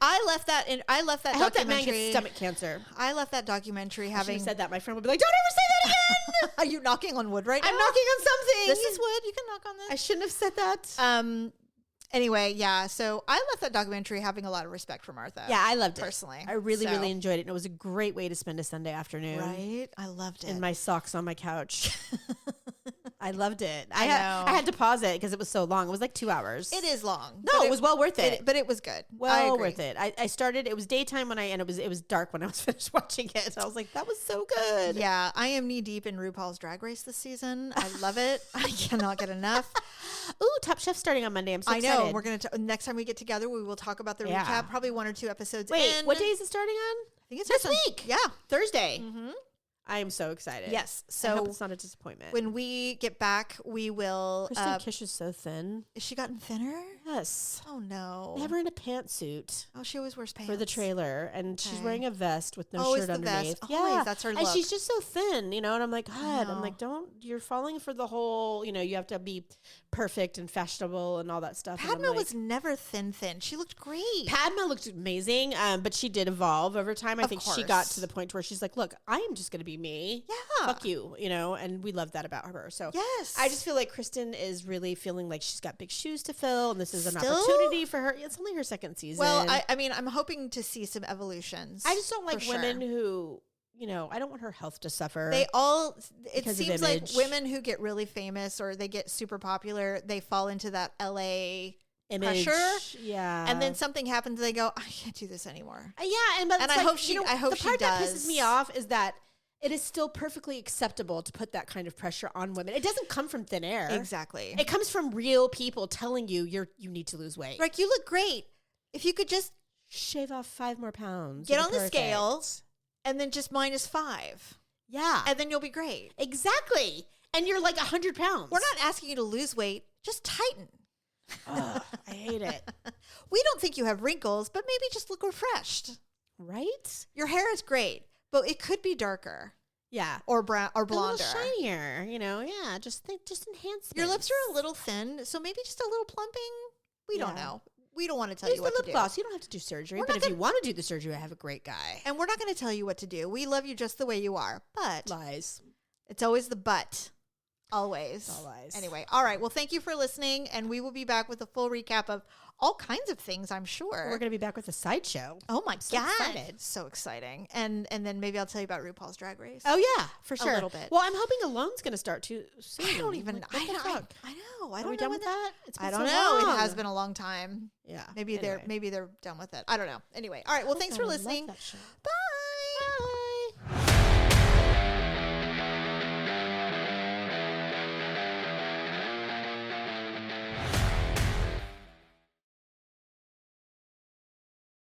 I left that I hope that man documentary. gets stomach cancer. I left that documentary Having having said that, my friend would be like, "Don't ever say that again." Are you knocking on wood right now? I'm knocking on something. This is wood. You can knock on this. I shouldn't have said that. Anyway, yeah. So I left that documentary having a lot of respect for Martha. Yeah, I loved it personally. I really, really enjoyed it. And it was a great way to spend a Sunday afternoon. Right? I loved it. In my socks on my couch. I loved it. I know. I had to pause it because it was so long. It was like 2 hours. It is long. No, it was well worth it. But it was good. Well worth it. I started. It was daytime and it was dark when I was finished watching it. So I was like, that was so good. Yeah, I am knee deep in RuPaul's Drag Race this season. I love it. I cannot get enough. Ooh, Top Chef starting on Monday. I'm so excited. I know. We're gonna next time we get together, we will talk about the recap. Probably 1 or 2 episodes. Wait, in. what day is it starting on? I think it's this week. Yeah, Thursday. I am so excited. Yes. I So hope it's not a disappointment. when we get back, we will. Kristen Kish is so thin. Is she gotten thinner? Yes. Oh no. They have her in a pantsuit Oh, she always wears pants for the trailer, and she's Okay. wearing a vest with no Always shirt the underneath. vest. Yeah, Always. That's her and look. she's just so thin, and I'm like, God, I'm know. like, you're falling for the whole, you have to be perfect and fashionable and all that stuff. And I'm Padma like, was never thin. She looked great. Padma looked amazing, but she did evolve over time. I Of think she got course. to the point where she's like, look, I am just going to be me. Yeah. Fuck you, and we love that about her. So Yes. I just feel like Kristen is really feeling like she's got big shoes to fill, and this is an Still? opportunity for her. It's only her second season. Well, I mean, I'm hoping to see some evolutions. I just don't like for women sure. who, I don't want her health to suffer. They all. It because of seems like image. women who get really famous or they get super popular, they fall into that LA image. pressure. Yeah. And then something happens, they go, I can't do this anymore. Yeah, but And it's I like, hope she- I hope the she part that does. pisses me off is that it is still perfectly acceptable to put that kind of pressure on women. It doesn't come from thin air. Exactly. It comes from real people telling you you need to lose weight. Like, you look great. If you could just Shave off 5 more pounds. get You'll on be the perfect. scale and then just -5, Yeah. and then you'll be great. Exactly. And you're like 100 pounds. We're not asking you to lose weight. Just tighten. Ugh, I hate it. We don't think you have wrinkles, but maybe just look refreshed. Right? Your hair is great, but it could be darker Yeah. or brown or A little blonder. shinier, yeah, just enhance Your lips things. are a little thin, so maybe just a little plumping. We don't Yeah. know. We don't want to tell Use you the what to lip do. gloss. You don't have to do surgery, We're but not if you want to do the surgery, I have a great guy. And we're not going to tell you what to do. We love you just the way you are, but Lies. it's always the but. Always. Always. Anyway, all right. Well, thank you for listening, and we will be back with a full recap of all kinds of things, I'm sure. We're going to be back with a sideshow. Oh my so God. excited. So exciting. And then maybe I'll tell you about RuPaul's Drag Race. Oh yeah, for sure. A little bit. Well, I'm hoping Alone's going to start too soon. I don't even What the fuck? I know. I Are don't we know done when with that? It's been I don't so know. long. It has been a long time. Yeah. Maybe anyway. they're done with it. I don't know. Anyway. All right. Well, thanks for I love listening. that show. Bye.